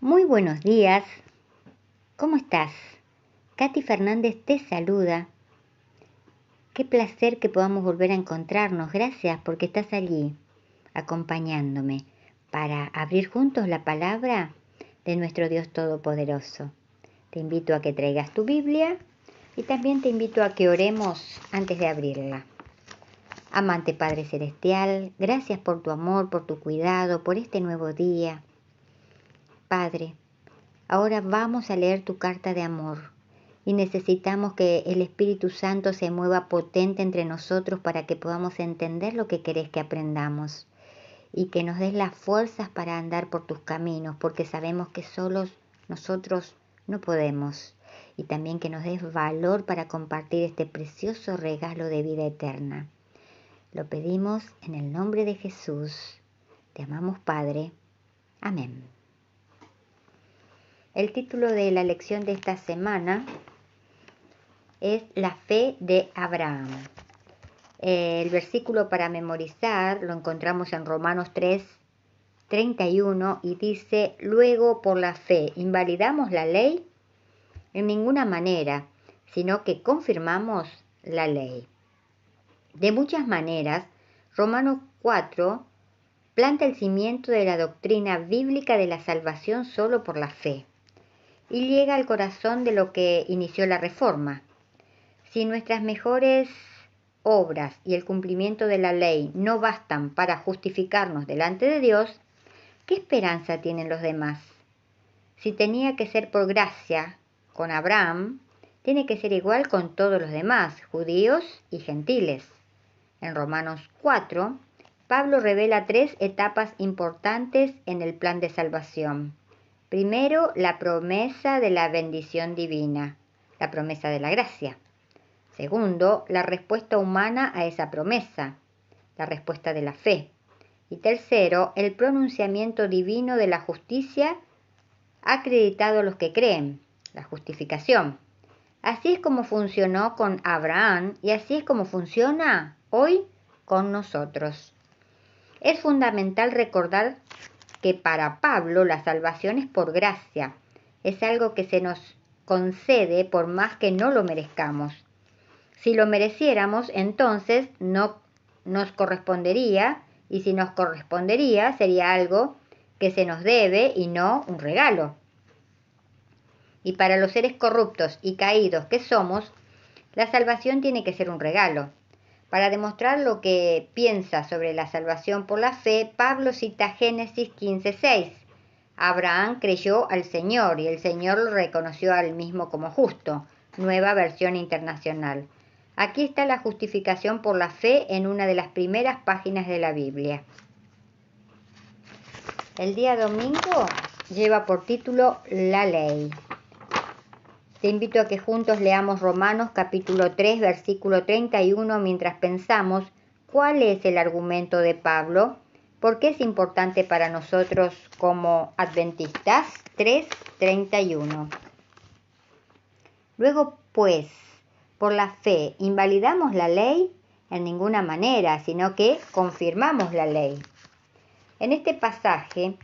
Muy buenos días, ¿cómo estás? Katy Fernández te saluda. Qué placer que podamos volver a encontrarnos. Gracias porque estás allí, acompañándome, para abrir juntos la palabra de nuestro Dios Todopoderoso. Te invito a que traigas tu Biblia y también te invito a que oremos antes de abrirla. Amante Padre Celestial, gracias por tu amor, por tu cuidado, por este nuevo día. Padre, ahora vamos a leer tu carta de amor y necesitamos que el Espíritu Santo se mueva potente entre nosotros para que podamos entender lo que querés que aprendamos y que nos des las fuerzas para andar por tus caminos, porque sabemos que solos nosotros no podemos, y también que nos des valor para compartir este precioso regalo de vida eterna. Lo pedimos en el nombre de Jesús. Te amamos, Padre. Amén. El título de la lección de esta semana es La fe de Abraham. El versículo para memorizar lo encontramos en Romanos 3:31 y dice: luego por la fe, ¿invalidamos la ley? En ninguna manera, sino que confirmamos la ley. De muchas maneras, Romanos 4 planta el cimiento de la doctrina bíblica de la salvación solo por la fe y llega al corazón de lo que inició la Reforma. Si nuestras mejores obras y el cumplimiento de la ley no bastan para justificarnos delante de Dios, ¿qué esperanza tienen los demás? Si tenía que ser por gracia con Abraham, tiene que ser igual con todos los demás, judíos y gentiles. En Romanos 4, Pablo revela 3 etapas importantes en el plan de salvación. Primero, la promesa de la bendición divina, la promesa de la gracia. Segundo, la respuesta humana a esa promesa, la respuesta de la fe. Y tercero, el pronunciamiento divino de la justicia acreditado a los que creen, la justificación. Así es como funcionó con Abraham y así es como funciona hoy con nosotros. Es fundamental recordar que para Pablo la salvación es por gracia, es algo que se nos concede por más que no lo merezcamos. Si lo mereciéramos, entonces no nos correspondería, y si nos correspondería sería algo que se nos debe y no un regalo. Y para los seres corruptos y caídos que somos, la salvación tiene que ser un regalo. Para demostrar lo que piensa sobre la salvación por la fe, Pablo cita Génesis 15:6. Abraham creyó al Señor y el Señor lo reconoció a él mismo como justo. Nueva versión internacional. Aquí está la justificación por la fe en una de las primeras páginas de la Biblia. El día domingo lleva por título La ley. Te invito a que juntos leamos Romanos capítulo 3, versículo 31, mientras pensamos cuál es el argumento de Pablo, por qué es importante para nosotros como adventistas. 3:31. Luego, pues, por la fe, ¿invalidamos la ley? En ninguna manera, sino que confirmamos la ley. En este pasaje,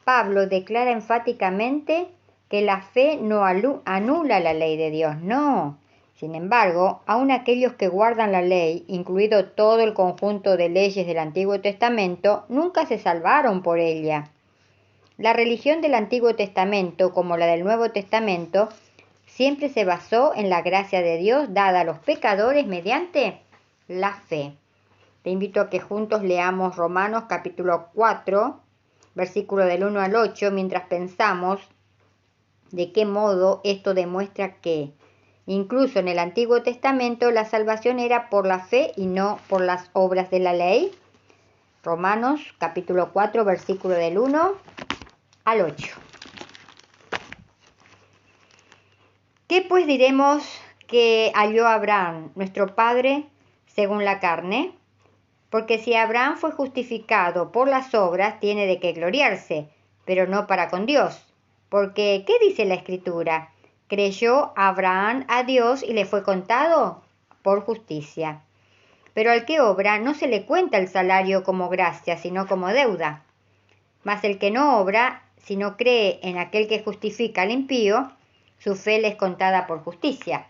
Pablo declara enfáticamente que la fe no anula la ley de Dios, no. Sin embargo, aun aquellos que guardan la ley, incluido todo el conjunto de leyes del Antiguo Testamento, nunca se salvaron por ella. La religión del Antiguo Testamento, como la del Nuevo Testamento, siempre se basó en la gracia de Dios dada a los pecadores mediante la fe. Te invito a que juntos leamos Romanos capítulo 4, versículo del 1 al 8, mientras pensamos de qué modo esto demuestra que, incluso en el Antiguo Testamento, la salvación era por la fe y no por las obras de la ley. Romanos capítulo 4, versículo del 1 al 8. ¿Qué pues diremos que halló Abraham, nuestro padre, según la carne? Porque si Abraham fue justificado por las obras, tiene de qué gloriarse, pero no para con Dios. Porque, ¿qué dice la Escritura? Creyó Abraham a Dios y le fue contado por justicia. Pero al que obra no se le cuenta el salario como gracia, sino como deuda. Mas el que no obra, si no cree en aquel que justifica al impío, su fe le es contada por justicia.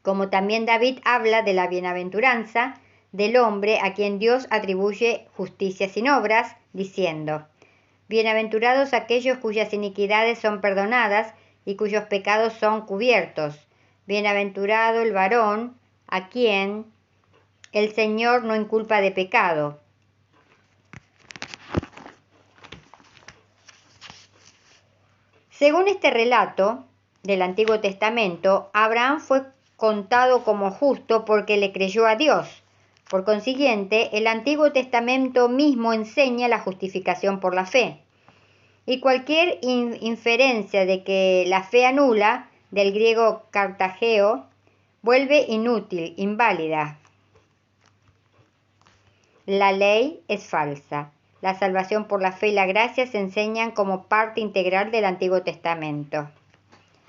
Como también David habla de la bienaventuranza del hombre a quien Dios atribuye justicia sin obras, diciendo: bienaventurados aquellos cuyas iniquidades son perdonadas y cuyos pecados son cubiertos. Bienaventurado el varón a quien el Señor no inculpa de pecado. Según este relato del Antiguo Testamento, Abraham fue contado como justo porque le creyó a Dios. Por consiguiente, el Antiguo Testamento mismo enseña la justificación por la fe. Y cualquier inferencia de que la fe anula, del griego cartageo, vuelve inútil, inválida. La ley es falsa. La salvación por la fe y la gracia se enseñan como parte integral del Antiguo Testamento.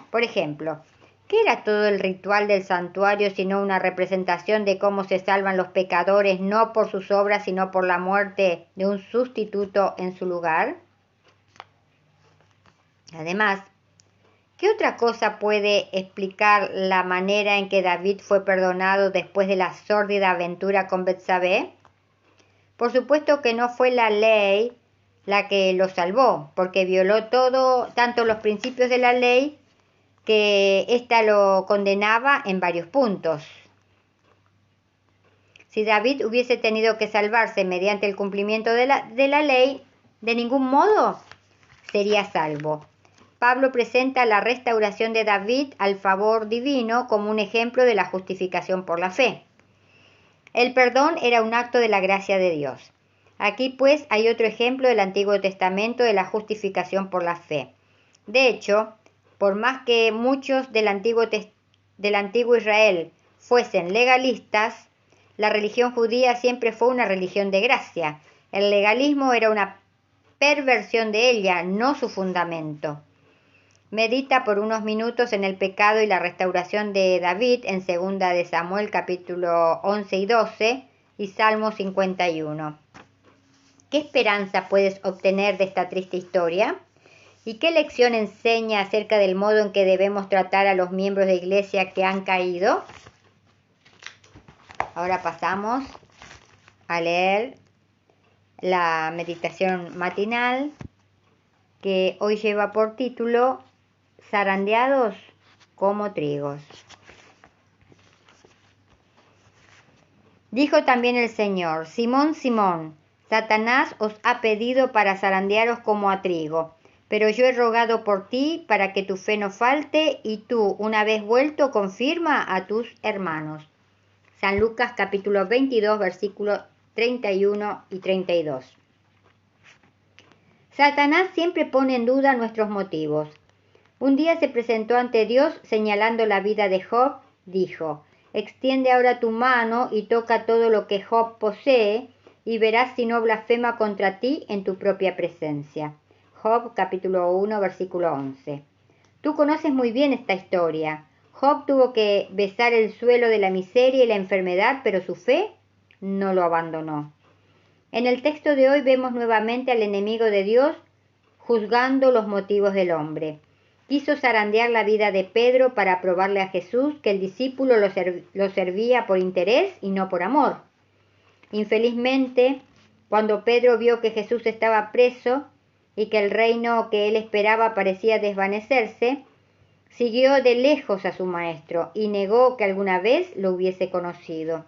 Por ejemplo, ¿qué era todo el ritual del santuario sino una representación de cómo se salvan los pecadores no por sus obras sino por la muerte de un sustituto en su lugar? Además, ¿qué otra cosa puede explicar la manera en que David fue perdonado después de la sórdida aventura con Betsabé? Por supuesto que no fue la ley la que lo salvó, porque violó tanto los principios de la ley que ésta lo condenaba en varios puntos. Si David hubiese tenido que salvarse mediante el cumplimiento de la ley, de ningún modo sería salvo. Pablo presenta la restauración de David al favor divino como un ejemplo de la justificación por la fe. El perdón era un acto de la gracia de Dios. Aquí pues hay otro ejemplo del Antiguo Testamento de la justificación por la fe. De hecho, por más que muchos del antiguo Israel fuesen legalistas, la religión judía siempre fue una religión de gracia. El legalismo era una perversión de ella, no su fundamento. Medita por unos minutos en el pecado y la restauración de David en 2 de Samuel capítulo 11 y 12 y Salmo 51. ¿Qué esperanza puedes obtener de esta triste historia? ¿Y qué lección enseña acerca del modo en que debemos tratar a los miembros de iglesia que han caído? Ahora pasamos a leer la meditación matinal que hoy lleva por título Zarandeados como trigos. Dijo también el Señor: Simón, Simón, Satanás os ha pedido para zarandearos como a trigo, pero yo he rogado por ti para que tu fe no falte, y tú, una vez vuelto, confirma a tus hermanos. San Lucas capítulo 22, versículos 31 y 32. Satanás siempre pone en duda nuestros motivos. Un día se presentó ante Dios señalando la vida de Job, dijo: extiende ahora tu mano y toca todo lo que Job posee, y verás si no blasfema contra ti en tu propia presencia. Job capítulo 1, versículo 11. Tú conoces muy bien esta historia. Job tuvo que besar el suelo de la miseria y la enfermedad, pero su fe no lo abandonó. En el texto de hoy vemos nuevamente al enemigo de Dios juzgando los motivos del hombre. Quiso zarandear la vida de Pedro para probarle a Jesús que el discípulo lo servía por interés y no por amor. Infelizmente, cuando Pedro vio que Jesús estaba preso y que el reino que él esperaba parecía desvanecerse, siguió de lejos a su maestro y negó que alguna vez lo hubiese conocido.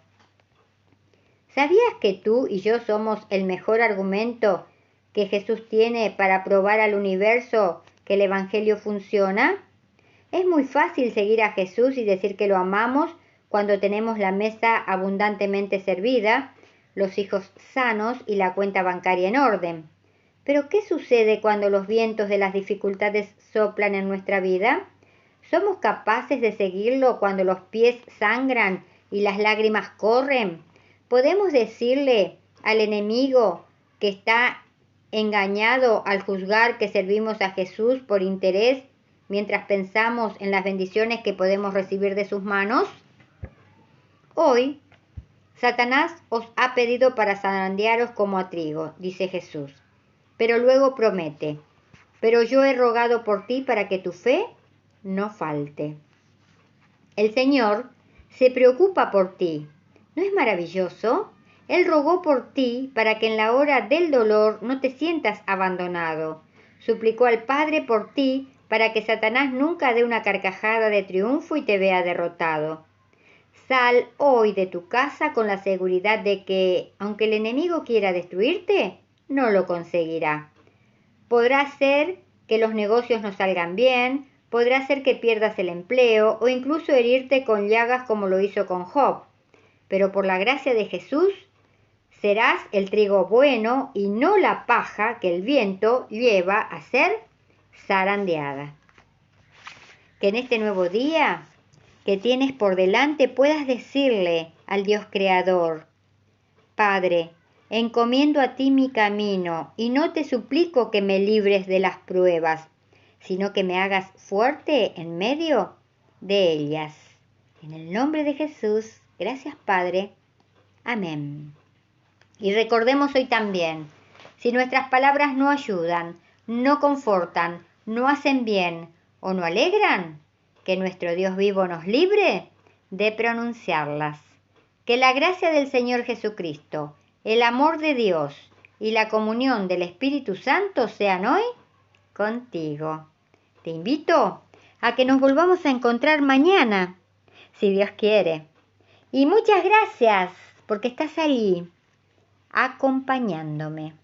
¿Sabías que tú y yo somos el mejor argumento que Jesús tiene para probar al universo que el Evangelio funciona? Es muy fácil seguir a Jesús y decir que lo amamos cuando tenemos la mesa abundantemente servida, los hijos sanos y la cuenta bancaria en orden. Pero ¿qué sucede cuando los vientos de las dificultades soplan en nuestra vida? ¿Somos capaces de seguirlo cuando los pies sangran y las lágrimas corren? ¿Podemos decirle al enemigo que está engañado al juzgar que servimos a Jesús por interés mientras pensamos en las bendiciones que podemos recibir de sus manos? Hoy, Satanás os ha pedido para zarandearos como a trigo, dice Jesús, pero luego promete: pero yo he rogado por ti para que tu fe no falte. El Señor se preocupa por ti. ¿No es maravilloso? Él rogó por ti para que en la hora del dolor no te sientas abandonado. Suplicó al Padre por ti para que Satanás nunca dé una carcajada de triunfo y te vea derrotado. Sal hoy de tu casa con la seguridad de que, aunque el enemigo quiera destruirte, no lo conseguirá. Podrá ser que los negocios no salgan bien, podrá ser que pierdas el empleo o incluso herirte con llagas como lo hizo con Job. Pero por la gracia de Jesús, serás el trigo bueno y no la paja que el viento lleva a ser zarandeada. Que en este nuevo día que tienes por delante puedas decirle al Dios Creador: Padre, encomiendo a ti mi camino y no te suplico que me libres de las pruebas, sino que me hagas fuerte en medio de ellas. En el nombre de Jesús, gracias Padre. Amén. Y recordemos hoy también, si nuestras palabras no ayudan, no confortan, no hacen bien o no alegran, que nuestro Dios vivo nos libre de pronunciarlas. Que la gracia del Señor Jesucristo, el amor de Dios y la comunión del Espíritu Santo sean hoy contigo. Te invito a que nos volvamos a encontrar mañana, si Dios quiere. Y muchas gracias porque estás ahí acompañándome.